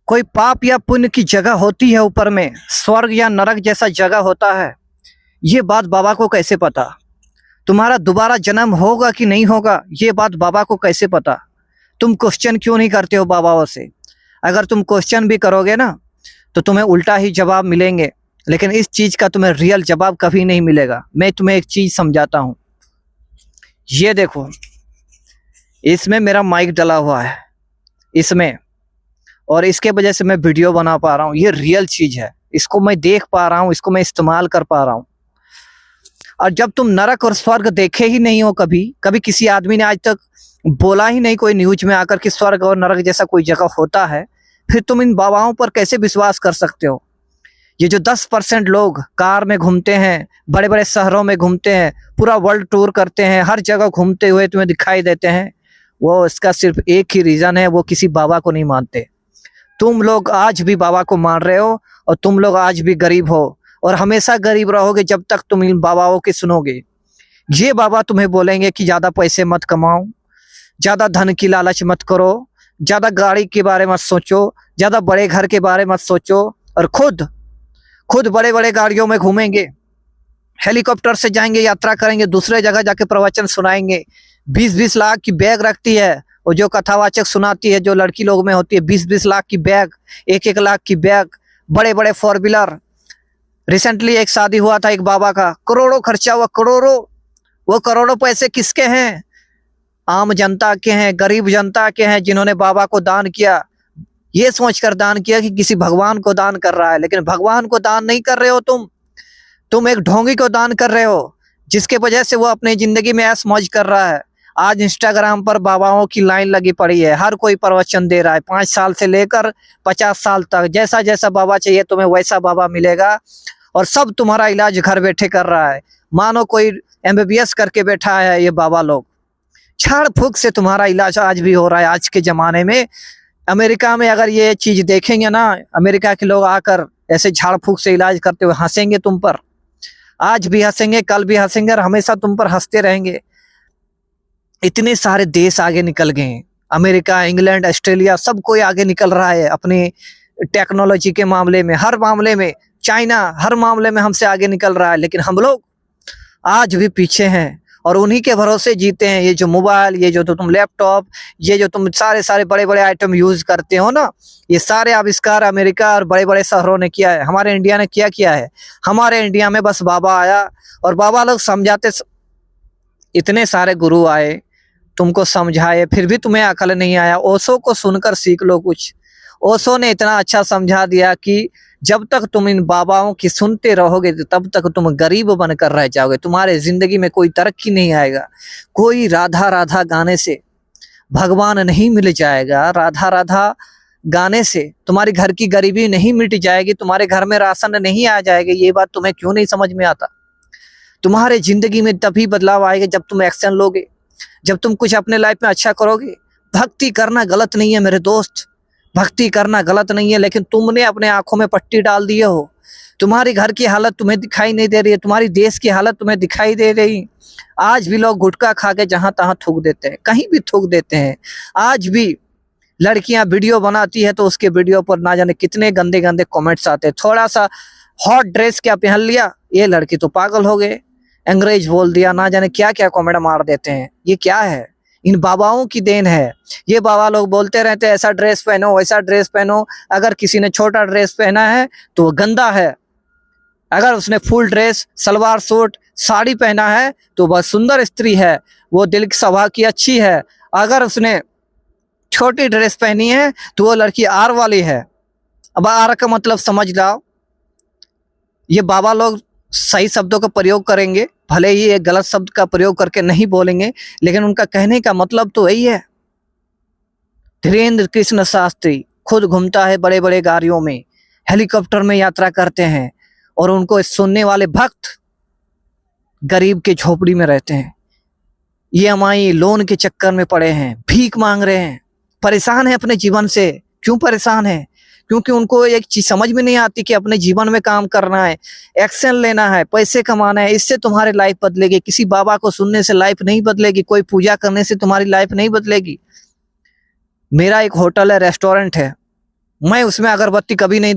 कोई पाप या पुण्य की जगह होती है ऊपर में, स्वर्ग या नरक जैसा जगह होता है। ये बात बाबा को कैसे पता? तुम्हारा दोबारा जन्म होगा कि नहीं होगा, ये बात बाबा को कैसे पता? तुम क्वेश्चन क्यों नहीं करते हो बाबाओं से? अगर तुम क्वेश्चन भी करोगे ना तो तुम्हें उल्टा ही जवाब मिलेंगे, लेकिन इस चीज का तुम्हें रियल जवाब कभी नहीं मिलेगा। मैं तुम्हें एक चीज समझाता हूँ। ये देखो, इसमें मेरा माइक डला हुआ है इसमें, और इसके वजह से मैं वीडियो बना पा रहा हूँ। ये रियल चीज है, इसको मैं देख पा रहा हूँ, इसको मैं इस्तेमाल कर पा रहा हूँ। और जब तुम नरक और स्वर्ग देखे ही नहीं हो, कभी कभी किसी आदमी ने आज तक बोला ही नहीं कोई न्यूज में आकर कि स्वर्ग और नरक जैसा कोई जगह होता है, फिर तुम इन बाबाओं पर कैसे विश्वास कर सकते हो? ये जो 10% लोग कार में घूमते हैं, बड़े बड़े शहरों में घूमते हैं, पूरा वर्ल्ड टूर करते हैं, हर जगह घूमते हुए तुम्हें दिखाई देते हैं, वो इसका सिर्फ एक ही रीजन है, वो किसी बाबा को नहीं मानते। तुम लोग आज भी बाबा को मान रहे हो और तुम लोग आज भी गरीब हो और हमेशा गरीब रहोगे जब तक तुम इन बाबाओं की सुनोगे। ये बाबा तुम्हें बोलेंगे कि ज्यादा पैसे मत कमाओ, ज्यादा धन की लालच मत करो, ज्यादा गाड़ी के बारे मत सोचो, ज्यादा बड़े घर के बारे मत सोचो, और खुद बड़े बड़े गाड़ियों में घूमेंगे, हेलीकॉप्टर से जाएंगे, यात्रा करेंगे, दूसरे जगह जाके प्रवचन सुनाएंगे। 20-20 लाख की बैग रखती है और जो कथावाचक सुनाती है, जो लड़की लोग में होती है, 20-20 लाख की बैग, 1-1 लाख की बैग, बड़े बड़े 4 व्हीलर। रिसेंटली एक शादी हुआ था एक बाबा का, करोड़ों खर्चा हुआ, करोड़ों। वो करोड़ों पैसे किसके हैं? आम जनता के हैं, गरीब जनता के हैं, जिन्होंने बाबा को दान किया, ये सोचकर दान किया कि किसी भगवान को दान कर रहा है। लेकिन भगवान को दान नहीं कर रहे हो तुम एक ढोंगी को दान कर रहे हो, जिसके वजह से वो अपनी जिंदगी में ऐश मौज कर रहा है। आज इंस्टाग्राम पर बाबाओं की लाइन लगी पड़ी है, हर कोई प्रवचन दे रहा है, 5 साल से लेकर 50 साल तक। जैसा जैसा बाबा चाहिए तुम्हें वैसा बाबा मिलेगा, और सब तुम्हारा इलाज घर बैठे कर रहा है, मानो कोई MBBS करके बैठा है। ये बाबा लोग झाड़ फूक से तुम्हारा इलाज आज भी हो रहा है। आज के जमाने में अमेरिका में अगर ये चीज देखेंगे ना, अमेरिका के लोग आकर ऐसे झाड़ फूक से इलाज करते हुए हंसेंगे तुम पर। आज भी हंसेंगे, कल भी हंसेंगे, और हमेशा तुम पर हंसते रहेंगे। इतने सारे देश आगे निकल गए हैं, अमेरिका, इंग्लैंड, ऑस्ट्रेलिया, सब कोई आगे निकल रहा है अपनी टेक्नोलॉजी के मामले में, हर मामले में। चाइना हर मामले में हमसे आगे निकल रहा है, लेकिन हम लोग आज भी पीछे हैं और उन्हीं के भरोसे जीते हैं। ये जो मोबाइल, ये जो तुम लैपटॉप, ये जो तुम सारे बड़े बड़े आइटम यूज करते हो ना, ये सारे आविष्कार अमेरिका और बड़े बड़े शहरों ने किया है। हमारे इंडिया ने क्या किया है? हमारे इंडिया में बस बाबा आया और बाबा लोग समझाते, इतने सारे गुरु आए, तुमको समझाए, फिर भी तुम्हें अकल नहीं आया। ओशो को सुनकर सीख लो कुछ। ओशो ने इतना अच्छा समझा दिया कि जब तक तुम इन बाबाओं की सुनते रहोगे तब तक तुम गरीब बनकर रह जाओगे, तुम्हारे जिंदगी में कोई तरक्की नहीं आएगा। कोई राधा राधा गाने से भगवान नहीं मिल जाएगा, राधा राधा गाने से तुम्हारी घर की गरीबी नहीं मिट जाएगी, तुम्हारे घर में राशन नहीं आ जाएगा। ये बात तुम्हें क्यों नहीं समझ में आता? तुम्हारे जिंदगी में तभी बदलाव आएगा जब तुम एक्शन लोगे, जब तुम कुछ अपने लाइफ में अच्छा करोगे। भक्ति करना गलत नहीं है मेरे दोस्त, भक्ति करना गलत नहीं है, लेकिन तुमने अपने आंखों में पट्टी डाल दिए हो। तुम्हारी घर की हालत तुम्हें दिखाई नहीं दे रही है, तुम्हारी देश की हालत तुम्हें दिखाई दे रही। आज भी लोग गुटखा खा के जहां तहां थूक देते हैं, कहीं भी थूक देते हैं। आज भी लड़कियां वीडियो बनाती है तो उसके वीडियो पर ना जाने कितने गंदे गंदे कमेंट्स आते हैं। थोड़ा सा हॉट ड्रेस क्या पहन लिया, ये लड़की तो पागल हो गए, अंग्रेज बोल दिया, ना जाने क्या क्या कमेंट मार देते हैं। ये क्या है? इन बाबाओं की देन है। ये बाबा लोग बोलते रहते हैं ऐसा ड्रेस पहनो, वैसा ड्रेस पहनो। अगर किसी ने छोटा ड्रेस पहना है तो वो गंदा है, अगर उसने full dress, salwar suit, sari पहना है तो वह सुंदर स्त्री है, वो दिल की सभा की अच्छी है। अगर उसने छोटी ड्रेस पहनी है तो वो लड़की आर वाली है। अब आर का मतलब समझ लाओ। ये बाबा लोग सही शब्दों का प्रयोग करेंगे, भले ही एक गलत शब्द का प्रयोग करके नहीं बोलेंगे, लेकिन उनका कहने का मतलब तो वही है। धीरेन्द्र कृष्ण शास्त्री खुद घूमता है बड़े बड़े गाड़ियों में, हेलीकॉप्टर में यात्रा करते हैं, और उनको सुनने वाले भक्त गरीब के झोपड़ी में रहते हैं, EMI लोन के चक्कर में पड़े हैं, भीख मांग रहे हैं, परेशान है अपने जीवन से। क्यों परेशान है? क्योंकि उनको एक चीज समझ में नहीं आती कि अपने जीवन में काम करना है, एक्शन लेना है, पैसे कमाना है, इससे तुम्हारी लाइफ बदलेगी। किसी बाबा को सुनने से लाइफ नहीं बदलेगी, कोई पूजा करने से तुम्हारी लाइफ नहीं बदलेगी। मेरा एक होटल है, रेस्टोरेंट है, मैं उसमें अगरबत्ती कभी नहीं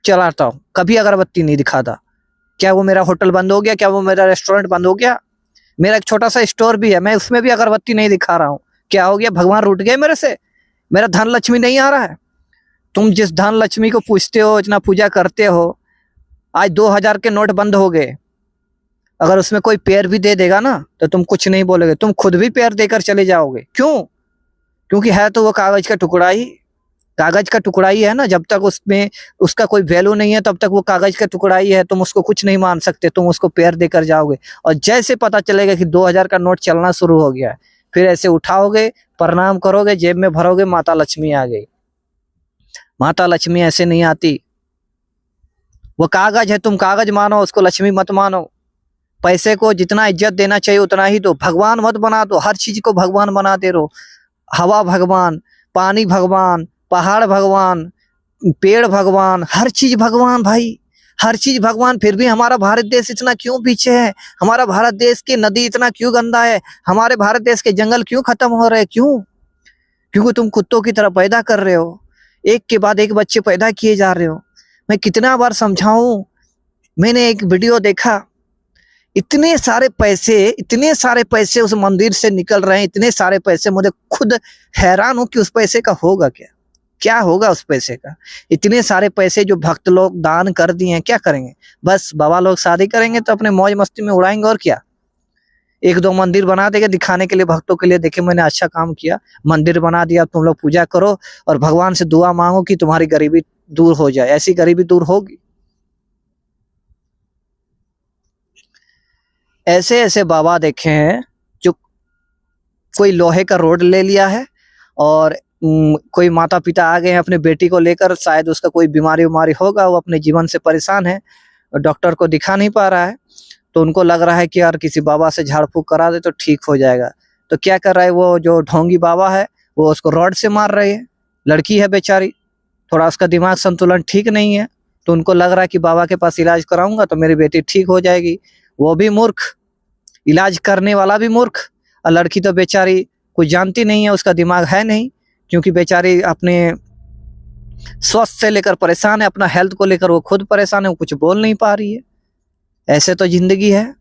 चलाता हूँ, कभी अगरबत्ती नहीं दिखाता। क्या वो मेरा होटल बंद हो गया? क्या वो मेरा रेस्टोरेंट बंद हो गया? मेरा एक छोटा सा स्टोर भी है, मैं उसमें भी अगरबत्ती नहीं दिखा रहा हूँ। क्या हो गया? भगवान रूठ गए मेरे से? मेरा धन लक्ष्मी नहीं आ रहा है? तुम जिस धन लक्ष्मी को पूछते हो, इतना पूजा करते हो, आज 2000 के नोट बंद हो गए। अगर उसमें कोई पैर भी दे देगा ना तो तुम कुछ नहीं बोलोगे, तुम खुद भी पैर देकर चले जाओगे। क्यों? क्योंकि है तो वो कागज का टुकड़ा ही, कागज का टुकड़ा ही है ना। जब तक उसमें उसका कोई वैल्यू नहीं है तब तक वो कागज का टुकड़ा ही है। तुम उसको कुछ नहीं मान सकते, तुम उसको पैर देकर जाओगे। और जैसे पता चलेगा कि 2000 का नोट चलना शुरू हो गया है, फिर ऐसे उठाओगे, प्रणाम करोगे, जेब में भरोगे, माता लक्ष्मी आ गई। माता लक्ष्मी ऐसे नहीं आती। वो कागज है, तुम कागज मानो, उसको लक्ष्मी मत मानो। पैसे को जितना इज्जत देना चाहिए उतना ही दो। भगवान मत बना दो, हर चीज को भगवान बनाते रहो। हवा भगवान, पानी भगवान, पहाड़ भगवान, पेड़ भगवान, हर चीज भगवान भाई, हर चीज भगवान। फिर भी हमारा भारत देश इतना क्यों पीछे है? हमारा भारत देश की नदी इतना क्यों गंदा है? हमारे भारत देश के जंगल क्यों खत्म हो रहे हैं? क्यों? क्योंकि तुम कुत्तों की तरह पैदा कर रहे हो, एक के बाद एक बच्चे पैदा किए जा रहे हो। मैं कितना बार समझाऊं। मैंने एक वीडियो देखा, इतने सारे पैसे उस मंदिर से निकल रहे हैं, इतने सारे पैसे। मुझे खुद हैरान हूं कि उस पैसे का होगा क्या? क्या होगा उस पैसे का? इतने सारे पैसे जो भक्त लोग दान कर दिए हैं, क्या करेंगे? बस बाबा लोग शादी करेंगे तो अपने मौज मस्ती में उड़ाएंगे, और क्या। एक दो मंदिर बना देंगे दिखाने के लिए, भक्तों के लिए, देखिए मैंने अच्छा काम किया, मंदिर बना दिया, तुम लोग पूजा करो और भगवान से दुआ मांगो कि तुम्हारी गरीबी दूर हो जाए। ऐसी गरीबी दूर होगी? ऐसे ऐसे बाबा देखे हैं जो कोई लोहे का रोड ले लिया है और कोई माता पिता आ गए हैं अपने बेटी को लेकर, शायद उसका कोई बीमारी उमारी होगा, वो अपने जीवन से परेशान है और डॉक्टर को दिखा नहीं पा रहा है, तो उनको लग रहा है कि यार किसी बाबा से झाड़ फूक करा दे तो ठीक हो जाएगा। तो क्या कर रहा है वो जो ढोंगी बाबा है, वो उसको रॉड से मार रही है। लड़की है बेचारी, थोड़ा उसका दिमाग संतुलन ठीक नहीं है, तो उनको लग रहा है कि बाबा के पास इलाज कराऊंगा तो मेरी बेटी ठीक हो जाएगी। वो भी मूर्ख, इलाज करने वाला भी मूर्ख, और लड़की तो बेचारी कुछ जानती नहीं है, उसका दिमाग है नहीं, क्योंकि बेचारी अपने स्वास्थ्य से लेकर परेशान है, अपना हेल्थ को लेकर वो खुद परेशान है, वो कुछ बोल नहीं पा रही है। ऐसे तो जिंदगी है,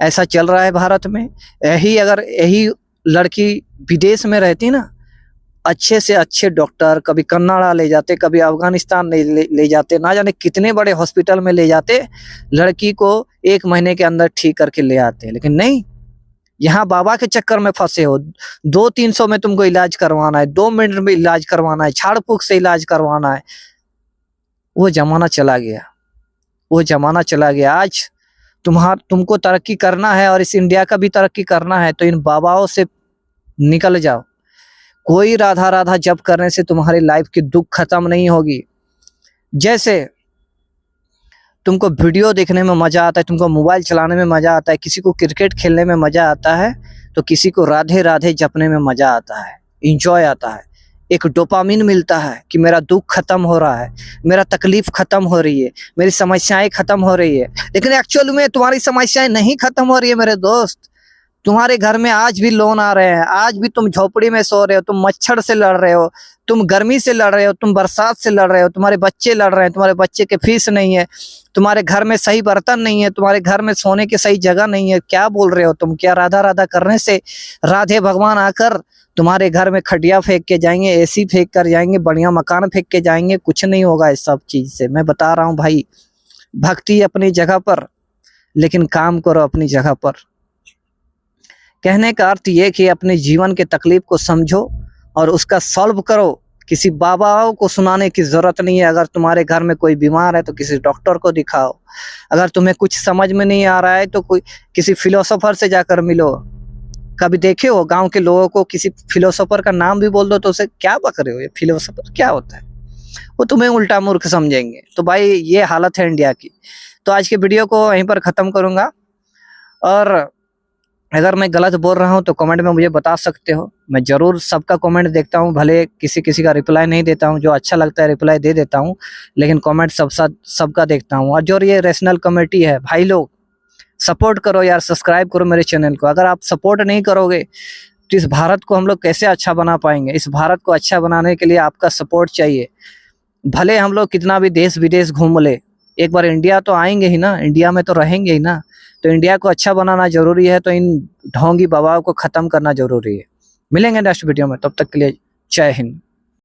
ऐसा चल रहा है भारत में। यही लड़की विदेश में रहती ना, अच्छे से अच्छे डॉक्टर कभी कन्नाडा ले जाते, कभी अफगानिस्तान ले जाते, ना जाने कितने बड़े हॉस्पिटल में ले जाते, लड़की को 1 महीने के अंदर ठीक करके ले आते। लेकिन नहीं, यहाँ बाबा के चक्कर में फंसे हो। 200-300 में तुमको इलाज करवाना है, 2 मिनट में इलाज करवाना है, झाड़ फूक से इलाज करवाना है। वो जमाना चला गया, वो जमाना चला गया। आज तुमको तरक्की करना है और इस इंडिया का भी तरक्की करना है, तो इन बाबाओं से निकल जाओ। कोई राधा राधा जप करने से तुम्हारी लाइफ की दुख खत्म नहीं होगी। जैसे तुमको वीडियो देखने में मजा आता है, तुमको मोबाइल चलाने में मजा आता है, किसी को क्रिकेट खेलने में मजा आता है, तो किसी को राधे राधे जपने में मजा आता है, इंजॉय आता है। एक डोपामिन मिलता है कि मेरा दुख खत्म हो रहा है, मेरा तकलीफ खत्म हो रही है, मेरी समस्याएं खत्म हो रही है। लेकिन एक्चुअल में तुम्हारी समस्याएं नहीं खत्म हो रही है मेरे दोस्त। तुम्हारे घर में आज भी लोन आ रहे हैं, आज भी तुम झोपड़ी में सो रहे हो, तुम मच्छर से लड़ रहे हो, तुम गर्मी से लड़ रहे हो, तुम बरसात से लड़ रहे हो, तुम्हारे बच्चे लड़ रहे हैं, तुम्हारे बच्चे के फीस नहीं है, तुम्हारे घर में सही बर्तन नहीं है, तुम्हारे घर में सोने की सही जगह नहीं है। क्या बोल रहे हो तुम? क्या राधा राधा करने से राधे भगवान आकर तुम्हारे घर में खटिया फेंक के जाएंगे, एसी फेंक कर जाएंगे, बढ़िया मकान फेंक के जाएंगे? कुछ नहीं होगा इस सब चीज से। मैं बता रहा हूँ भाई, भक्ति अपनी जगह पर, लेकिन काम करो अपनी जगह पर। कहने का अर्थ ये कि अपने जीवन के तकलीफ को समझो और उसका सॉल्व करो। किसी बाबाओं को सुनाने की जरूरत नहीं है। अगर तुम्हारे घर में कोई बीमार है तो किसी डॉक्टर को दिखाओ। अगर तुम्हें कुछ समझ में नहीं आ रहा है तो किसी फिलोसोफर से जाकर मिलो। कभी देखे हो गांव के लोगों को किसी फिलोसोफर का नाम भी बोल दो तो उसे क्या बक रहे हो, ये फिलोसोफर क्या होता है, वो तुम्हें उल्टा मूर्ख समझेंगे। तो भाई ये हालत है इंडिया की। तो आज के वीडियो को यहीं पर खत्म करूंगा, और अगर मैं गलत बोल रहा हूं तो कमेंट में मुझे बता सकते हो। मैं जरूर सबका कमेंट देखता हूं, भले किसी किसी का रिप्लाई नहीं देता हूं, जो अच्छा लगता है रिप्लाई दे देता हूं, लेकिन कमेंट सबका देखता हूं। और जो ये रैशनल कमेटी है, भाई लोग सपोर्ट करो यार, सब्सक्राइब करो मेरे चैनल को। अगर आप सपोर्ट नहीं करोगे तो इस भारत को हम लोग कैसे अच्छा बना पाएंगे? इस भारत को अच्छा बनाने के लिए आपका सपोर्ट चाहिए। भले हम लोग कितना भी देश विदेश घूम ले, एक बार इंडिया तो आएंगे ही ना, इंडिया में तो रहेंगे ही ना। तो इंडिया को अच्छा बनाना जरूरी है, तो इन ढोंगी बाबाओं को खत्म करना जरूरी है। मिलेंगे नेक्स्ट वीडियो में, तब तक के लिए जय हिंद।